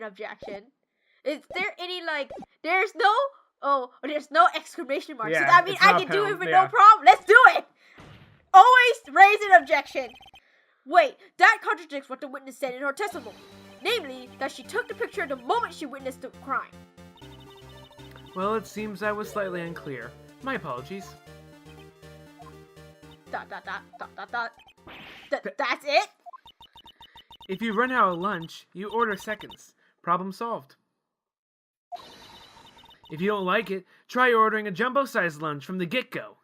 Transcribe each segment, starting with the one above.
objection. Is there any, like, there's no exclamation mark. Yeah, so that means I can do penal- it with yeah. no problem. Let's do it! Always raise an objection. Wait, that contradicts what the witness said in her testimony. Namely, that she took the picture the moment she witnessed the crime. Well, it seems I was slightly unclear. My apologies. ... That's it? If you run out of lunch, you order seconds. Problem solved. If you don't like it, try ordering a jumbo-sized lunch from the get-go.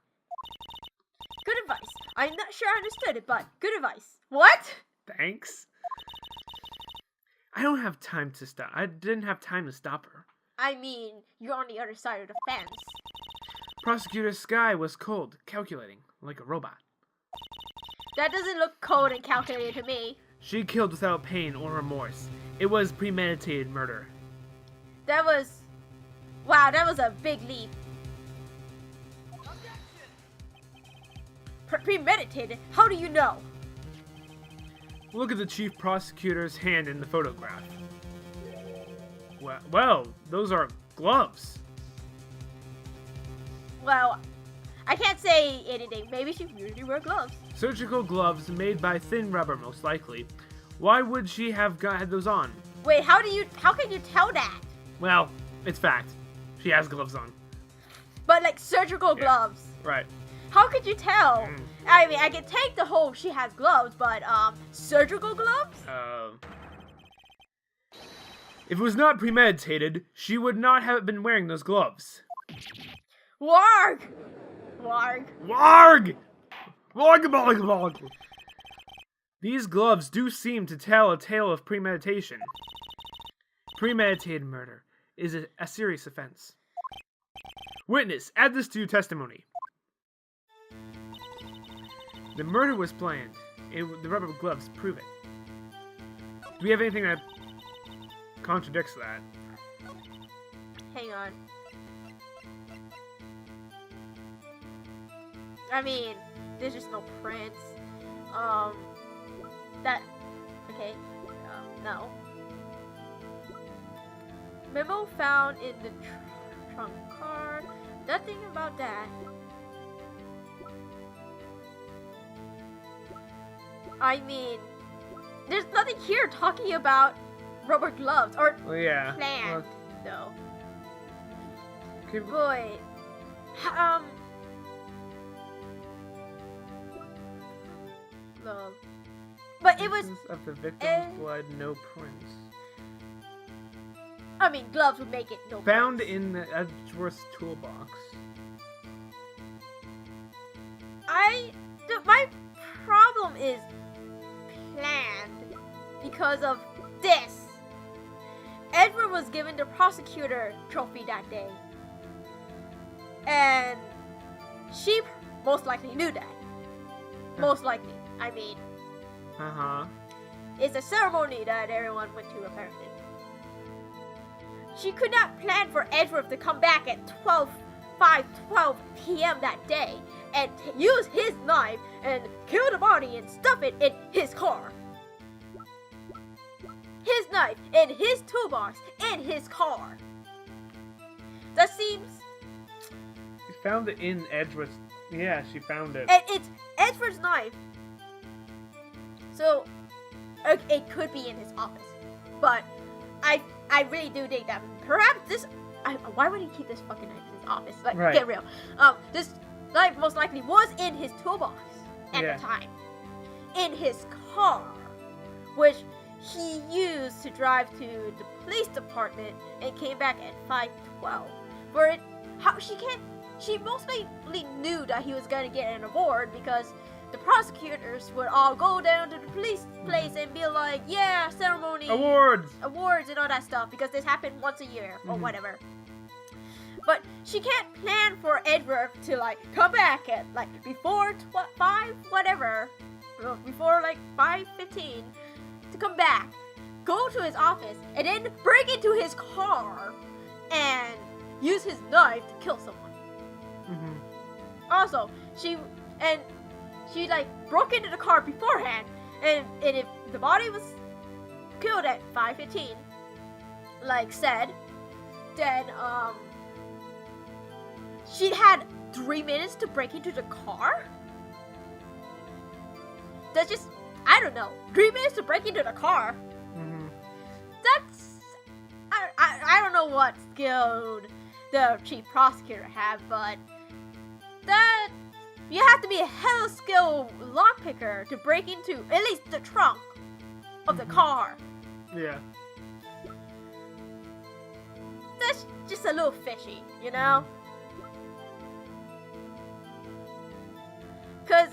Good advice. I'm not sure I understood it, but good advice. What? Thanks. I don't have time to stop. I didn't have time to stop her. I mean, you're on the other side of the fence. Prosecutor Sky was cold, calculating, like a robot. That doesn't look cold and calculated to me. She killed without pain or remorse. It was premeditated murder. Wow, that was a big leap. Premeditated? How do you know? Look at the chief prosecutor's hand in the photograph. Well, those are gloves. Well, I can't say anything. Maybe she usually wears gloves. Surgical gloves made by thin rubber, most likely. Why would she have had those on? Wait, how can you tell that? Well, it's fact. She has gloves on. But like surgical gloves. Right. How could you tell? I mean, I can take the whole she has gloves, but surgical gloves? If it was not premeditated, she would not have been wearing those gloves. Warg! Warg. Warg! Warg, warg, warg. These gloves do seem to tell a tale of premeditation. Premeditated murder is a serious offense. Witness, add this to your testimony. The murder was planned. The rubber gloves prove it. Do we have anything that contradicts that? Hang on. I mean, there's just no prints. Okay. No. Memo found in the trunk card. Nothing about that. I mean, there's nothing here talking about rubber gloves or planned, though. Okay. Boy, love. But it was of the victim's blood, no prints. I mean, gloves would make it no Found prints. in the Edgeworth's toolbox. My problem is planned because of this. Edward was given the prosecutor trophy that day. And she most likely knew that. Most likely. I mean, it's a ceremony that everyone went to, apparently. She could not plan for Edward to come back at 12 p.m. that day and use his knife and kill the body and stuff it in his car. His knife in his toolbox in his car. That seems... She found it in Edgeworth's... Yeah, she found it. And it's Edward's knife. So, it could be in his office. But I really do think that perhaps this... why would he keep this fucking knife in his office? Like, right. Get real. This knife most likely was in his toolbox at the time. In his car. Which he used to drive to the police department and came back at 5:12. She most likely knew that he was going to get an award because the prosecutors would all go down to the police place and be like, yeah, ceremony. Awards and all that stuff because this happened once a year or whatever. But she can't plan for Edward to like come back at like before 5 whatever. Before like 5:15 to come back, go to his office and then break into his car and use his knife to kill someone. Also, she like broke into the car beforehand, and if the body was killed at 5:15, said, then she had 3 minutes to break into the car? That's just, I don't know, 3 minutes to break into the car? Mm-hmm. That's, I don't know what skill the chief prosecutor had, but that, you have to be a hell skilled lockpicker to break into at least the trunk of the car. Yeah. That's just a little fishy, you know? Because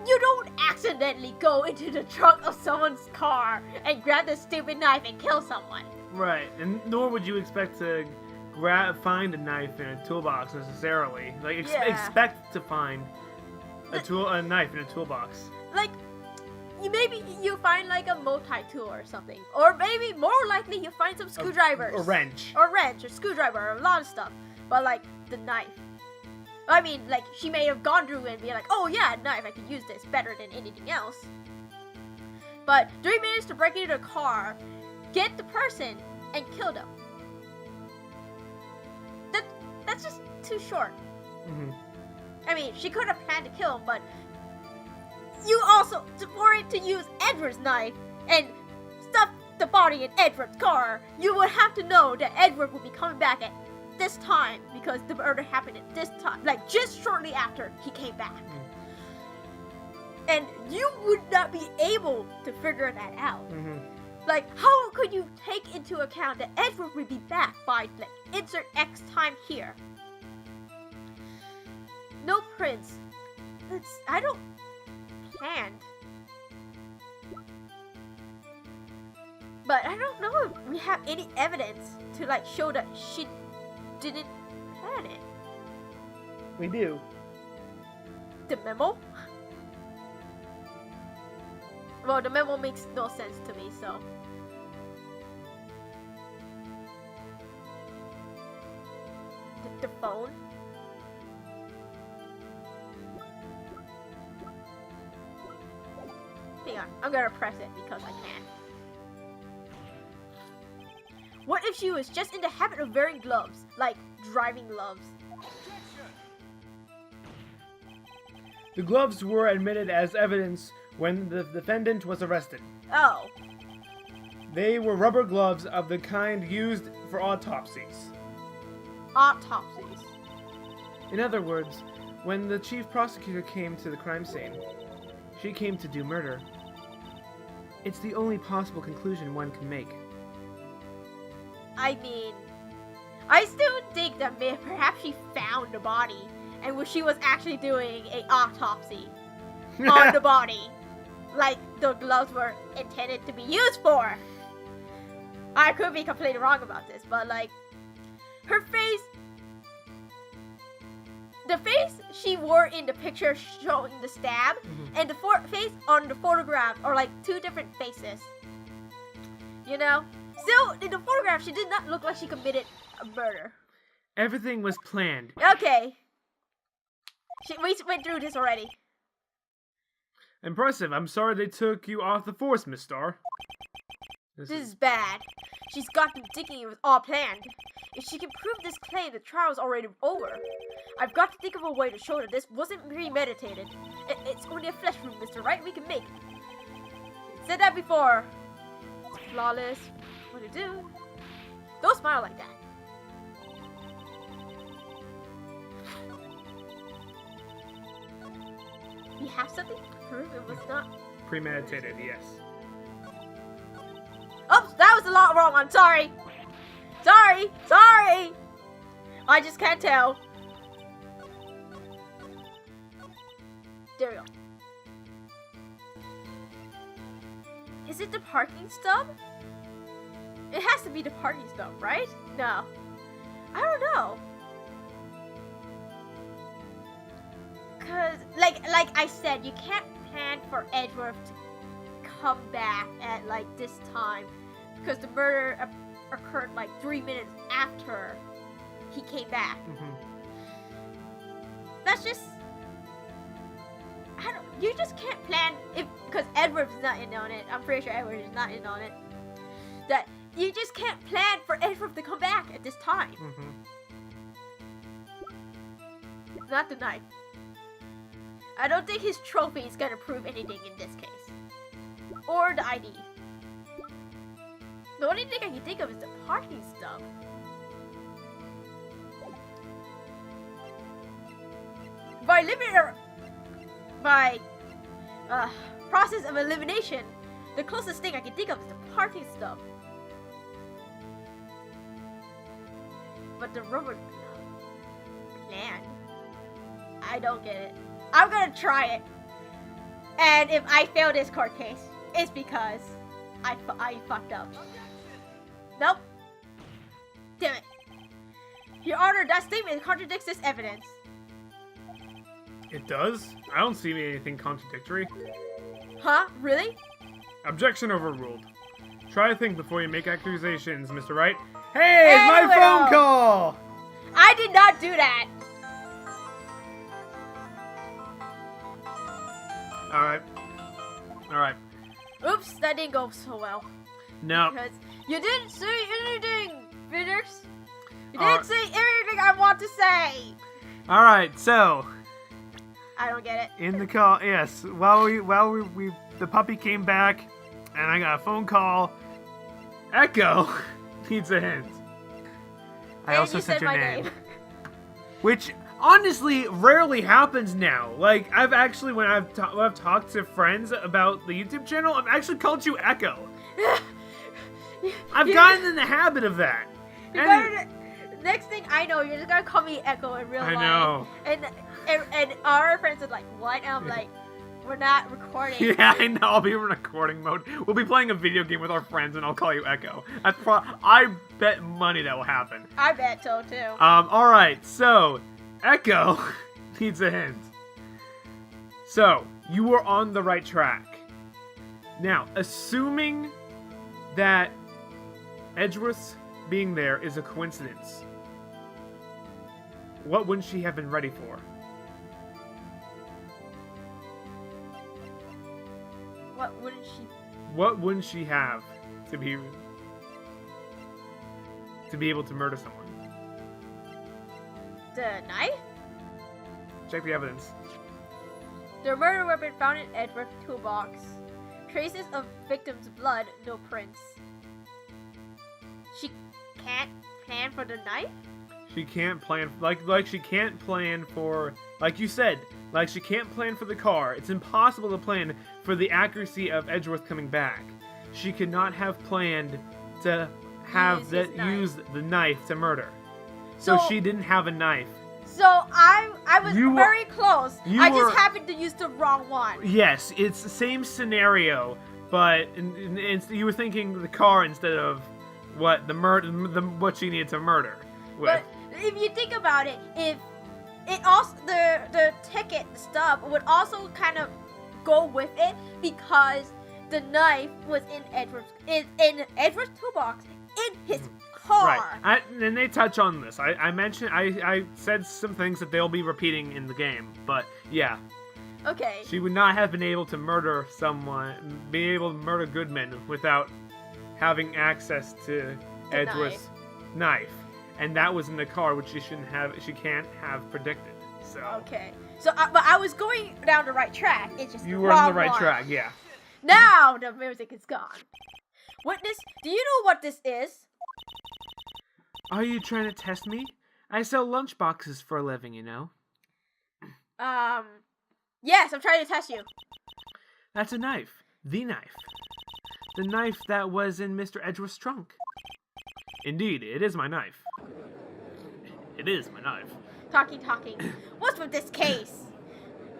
you don't accidentally go into the trunk of someone's car and grab the stupid knife and kill someone. Right, and nor would you expect to find a knife in a toolbox necessarily. Like, expect to find a knife in a toolbox. Like, maybe you find like a multi-tool or something, or maybe more likely you find some screwdrivers, a wrench, or screwdriver, or a lot of stuff. But like the knife, I mean, like she may have gone through and be like, oh yeah, a knife, I could use this better than anything else. But 3 minutes to break into the car, get the person, and kill them. That's just too short. Mm-hmm. I mean, she could have planned to kill him, but you also, for it to use Edward's knife and stuff the body in Edward's car, you would have to know that Edward would be coming back at this time because the murder happened at this time, like just shortly after he came back. And you would not be able to figure that out. Mm-hmm. Like, how could you take into account that Edward would be back by, like, insert X time here? No prints. I don't plan. But I don't know if we have any evidence to, like, show that she didn't plan it. We do. The memo? Well, the memo makes no sense to me, so. The phone? Hang on, I'm gonna press it because I can. What if she was just in the habit of wearing gloves, like driving gloves? The gloves were admitted as evidence when the defendant was arrested. Oh. They were rubber gloves of the kind used for autopsies. Autopsies. In other words, when the chief prosecutor came to the crime scene, she came to do murder. It's the only possible conclusion one can make. I mean, I still think that perhaps she found the body and she was actually doing an autopsy on the body, like the gloves were intended to be used for. I could be completely wrong about this, but like, her face, the face she wore in the picture showing the stab, and the face on the photograph are like two different faces. You know? Still, in the photograph, she did not look like she committed a murder. Everything was planned. Okay. We went through this already. Impressive. I'm sorry they took you off the force, Miss Starr. This is bad. She's got them thinking it was all planned. If she can prove this claim, the trial's already over. I've got to think of a way to show that this wasn't premeditated. It's only a flesh wound, Mr. Right, we can make. Said that before. It's flawless. What to do? Don't smile like that. You have something to prove it was not premeditated, yes. Oops, that was a lot wrong. I'm sorry. Sorry. I just can't tell. There we go. Is it the parking stub? It has to be the parking stub, right? No. I don't know. Cause, like I said, you can't plan for Edward to come back at like this time, because the murder occurred like 3 minutes after he came back. That's just, I don't. you just can't plan because Edward's not in on it. I'm pretty sure Edward is not in on it. That you just can't plan for Edward to come back at this time. Not the knife. I don't think his trophy is gonna prove anything in this case. Or the ID. The only thing I can think of is the parking stuff. By process of elimination, the closest thing I can think of is the parking stuff. But the rubber plan, I don't get it. I'm gonna try it. And if I fail this court case, it's because I fucked up. Nope. Damn it. Your Honor, that statement contradicts this evidence. It does? I don't see anything contradictory. Huh? Really? Objection overruled. Try to think before you make accusations, Mr. Wright. Hey, it's my phone call! I did not do that! Alright. Oops, that didn't go so well. No. Because you didn't say anything, Phoenix. You didn't say everything I want to say. Alright, so... I don't get it. In the call, yes. While the puppy came back, and I got a phone call. Echo needs a hint. I also said your name. Which honestly rarely happens now. Like I've actually, when I've talked to friends about the YouTube channel, I've actually called you Echo. I've gotten in the habit of that. Next thing I know, you're just gonna call me Echo in real life. I know. And our friends are like, what? And I'm like, we're not recording. Yeah, I know. I'll be in recording mode. We'll be playing a video game with our friends, and I'll call you Echo. I bet money that will happen. I bet so too. All right. So, Echo needs a hint. So, you were on the right track. Now, assuming that Edgeworth's being there is a coincidence, what wouldn't she have been ready for? What wouldn't she have to be able to murder someone? The knife? Check the evidence. The murder weapon found in Edward's toolbox. Traces of victim's blood, no prints. She can't plan for the knife? She can't plan, like she can't plan for, like you said, like she can't plan for the car. It's impossible to plan for the accuracy of Edgeworth coming back. She could not have planned to use the knife to murder. So she didn't have a knife. So I was very close. I just happened to use the wrong one. Yes, it's the same scenario, but you were thinking the car instead of what what she needed to murder with. But if you think about it, if it also the ticket stub would also kind of go with it because the knife was in Edward's toolbox in his car. Right. And they touch on this. I mentioned I said some things that they'll be repeating in the game, but yeah. Okay. She would not have been able to murder Goodman without having access to Edgeworth's knife. And that was in the car, which she can't have predicted. So. Okay. So, but I was going down the right track. It's just you were on the right track, yeah. Now the music is gone. Witness, do you know what this is? Are you trying to test me? I sell lunchboxes for a living, you know. Yes, I'm trying to test you. That's a knife. The knife. The knife that was in Mr. Edgeworth's trunk. Indeed, it is my knife. It is my knife. Talking. What's with this case?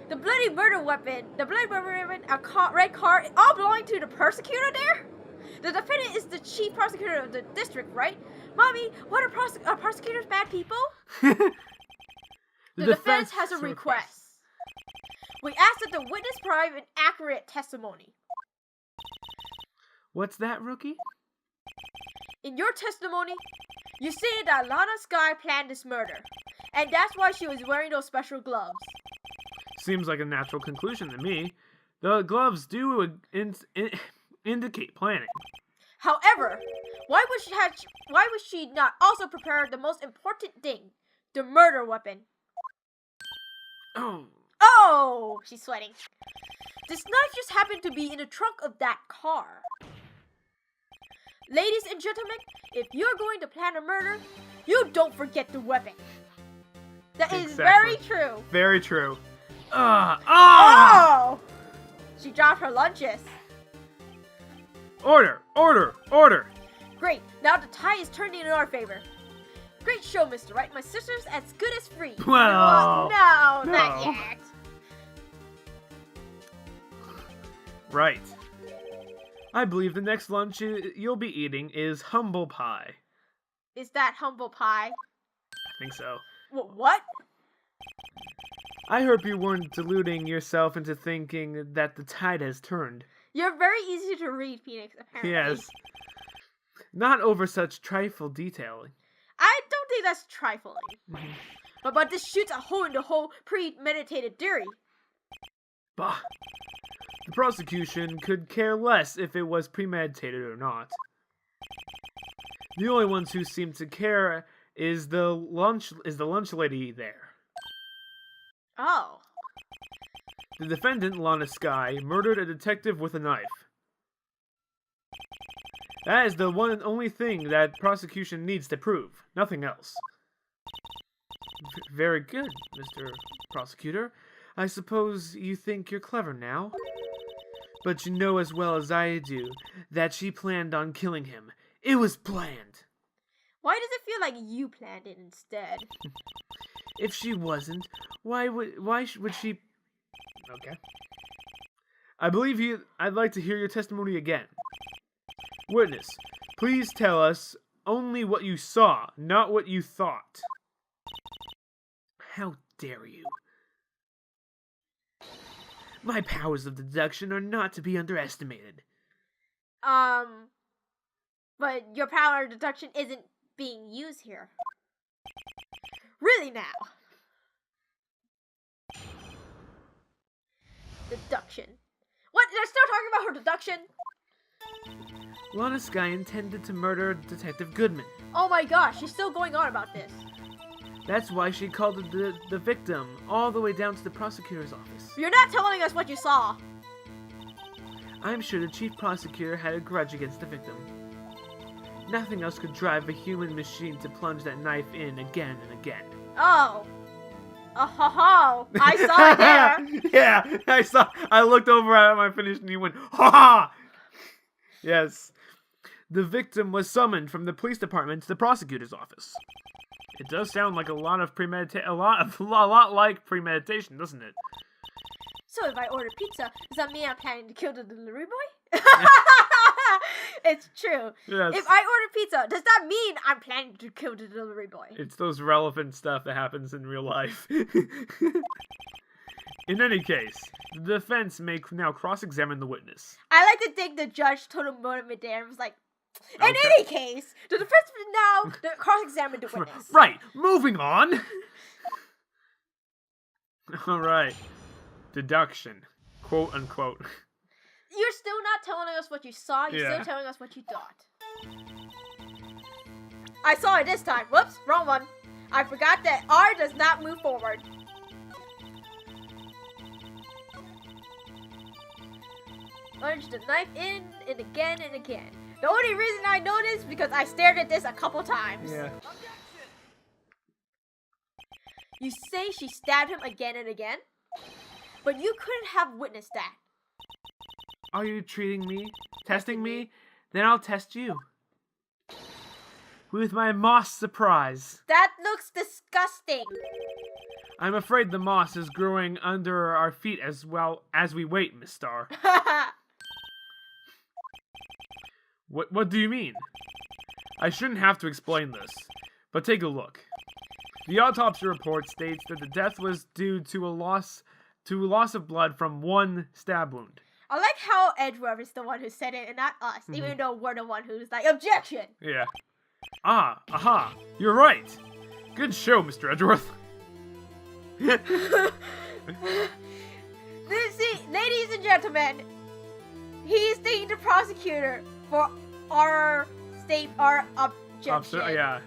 The bloody murder weapon, a red car, all belonging to the prosecutor there? The defendant is the chief prosecutor of the district, right? Mommy, what are prosecutors bad people? The defense has a request. We ask that the witness provide an accurate testimony. What's that, rookie? In your testimony, you stated that Lana Skye planned this murder, and that's why she was wearing those special gloves. Seems like a natural conclusion to me. The gloves do indicate planning. However, why would she not also prepare the most important thing, the murder weapon? Oh, she's sweating. This knife just happened to be in the trunk of that car. Ladies and gentlemen, if you're going to plan a murder, you don't forget the weapon. That is very true. Very true. Oh! She dropped her lunches. Order! Great, now the tide is turning in our favor. Great show, Mr. Right. My sister's as good as free. Well, no, not yet. Right. I believe the next lunch you'll be eating is humble pie. Is that humble pie? I think so. What? I hope you weren't deluding yourself into thinking that the tide has turned. You're very easy to read, Phoenix, apparently. Yes. Not over such trifle detailing. I don't think that's trifling. But this shoots a hole in the whole premeditated theory. Bah. The prosecution could care less if it was premeditated or not. The only ones who seem to care is the lunch lady there. Oh. The defendant, Lana Skye, murdered a detective with a knife. That is the one and only thing that prosecution needs to prove. Nothing else. Very good, Mr. Prosecutor. I suppose you think you're clever now? But you know as well as I do that she planned on killing him. It was planned. Why does it feel like you planned it instead? If she wasn't, why would she... Okay. I'd like to hear your testimony again. Witness, please tell us only what you saw, not what you thought. How dare you? My powers of deduction are not to be underestimated. But your power of deduction isn't being used here. Really now? Deduction. What? They're still talking about her deduction? Lana Skye intended to murder Detective Goodman. Oh my gosh, she's still going on about this. That's why she called the victim all the way down to the prosecutor's office. You're not telling us what you saw. I'm sure the chief prosecutor had a grudge against the victim. Nothing else could drive a human machine to plunge that knife in again and again. Oh. Oh, I saw it there. Yeah, I looked over at my finish and you went, ha ha! Yes. The victim was summoned from the police department to the prosecutor's office. It does sound like a lot like premeditation, doesn't it? So if I order pizza, does that mean I'm planning to kill the delivery boy? It's true. Yes. If I order pizza, does that mean I'm planning to kill the delivery boy? It's those relevant stuff that happens in real life. In any case, the defense may now cross-examine the witness. I like to think the judge told him what it there and was like, in any case, the defense will now cross-examine the witness. Right, moving on. Alright. Deduction. Quote unquote. You're still not telling us what you saw, you're Yeah. still telling us what you thought. I saw it this time. Whoops, wrong one. I forgot that R does not move forward. Plunge the knife in and again and again. The only reason I know this is because I stared at this a couple times. Yeah. You say she stabbed him again and again? But you couldn't have witnessed that. Are you treating me? Testing me? Then I'll test you. With my moss surprise. That looks disgusting. I'm afraid the moss is growing under our feet as well as we wait, Miss Starr. What do you mean? I shouldn't have to explain this, but take a look. The autopsy report states that the death was due to a loss of blood from one stab wound. I like how Edgeworth is the one who said it and not us, even though we're the one who's like, objection! Yeah. Aha, you're right. Good show, Mr. Edgeworth. See, ladies and gentlemen, he's taking the prosecutor for our objection. Yeah.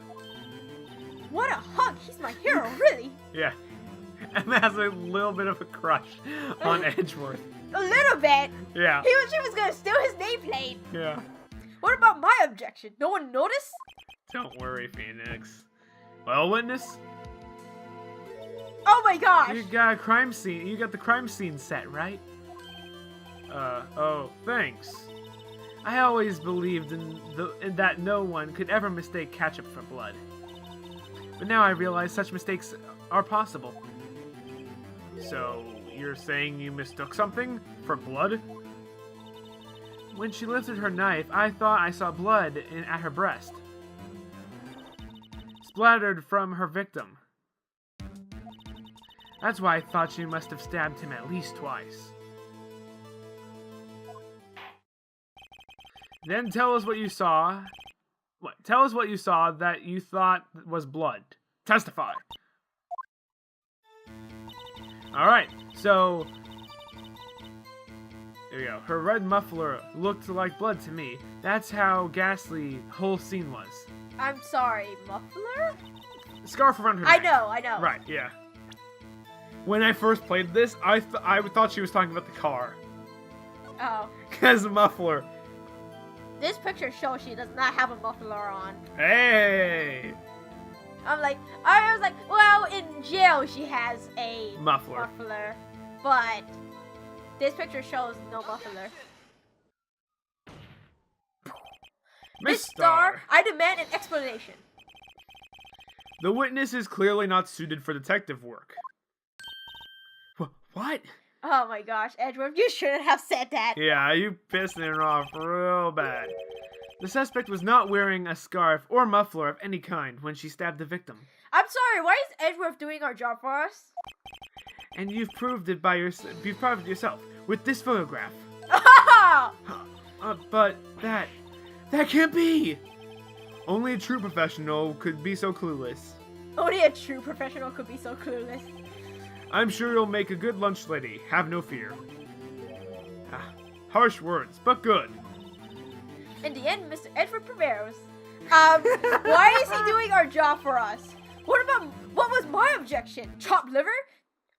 What a hunk! He's my hero, really. Yeah. Emma has a little bit of a crush on Edgeworth. A little bit. Yeah. She was gonna steal his nameplate. Yeah. What about my objection? No one noticed? Don't worry, Phoenix. Well, witness. Oh my gosh! You got a crime scene. You got the crime scene set, right? Oh, thanks. I always believed in that no one could ever mistake ketchup for blood. But now I realize such mistakes are possible. So, you're saying you mistook something for blood? When she lifted her knife, I thought I saw blood at her breast. Splattered from her victim. That's why I thought she must have stabbed him at least twice. Then tell us what you saw. Tell us what you saw that you thought was blood. Testify. Alright, so... There you go. Her red muffler looked like blood to me. That's how ghastly whole scene was. I'm sorry, muffler? Scarf around her neck. I know. Right, yeah. When I first played this, I thought she was talking about the car. Oh. Because muffler. This picture shows she does not have a muffler on. Hey! I was like, well, in jail she has a muffler. But this picture shows no muffler. Miss Star, I demand an explanation. The witness is clearly not suited for detective work. What? Oh my gosh, Edgeworth, you shouldn't have said that. Yeah, you pissing her off real bad. The suspect was not wearing a scarf or muffler of any kind when she stabbed the victim. I'm sorry, why is Edgeworth doing our job for us? And you've proved it you've proved it yourself with this photograph. But that can't be. Only a true professional could be so clueless. Only a true professional could be so clueless. I'm sure you'll make a good lunch lady. Have no fear. Harsh words, but good. In the end, Mr. Edward prevails. Why is he doing our job for us? What was my objection? Chopped liver?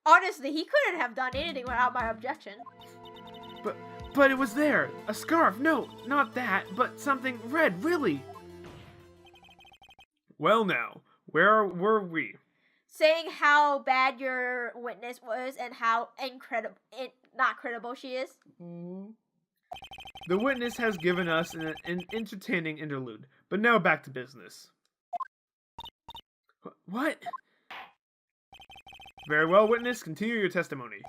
Honestly, he couldn't have done anything without my objection. But it was there. A scarf. No, not that, but something red, really. Well now, where were we? Saying how bad your witness was and how not credible she is. The witness has given us an entertaining interlude, but now back to business. What? Very well, witness. Continue your testimony.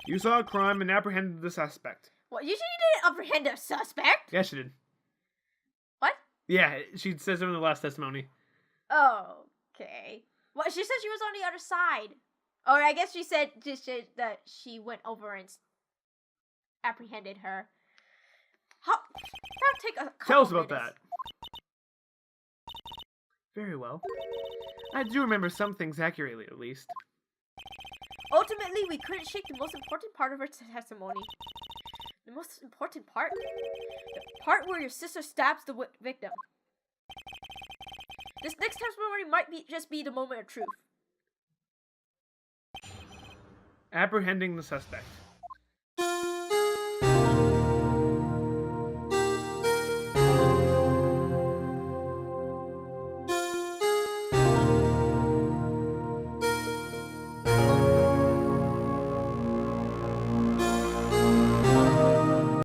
You saw a crime and apprehended the suspect. What? You didn't apprehend a suspect? Yeah, she did. What? Yeah, she says it in the last testimony. Oh, okay. Well, she said she was on the other side. Or I guess she said just that she went over and apprehended her. That'll take a couple Tell us about minutes. that. Very well. I do remember some things accurately, at least. Ultimately, we couldn't shake the most important part of her testimony. The most important part? The part where your sister stabs the victim. This next testimony might just be the moment of truth. Apprehending the suspect.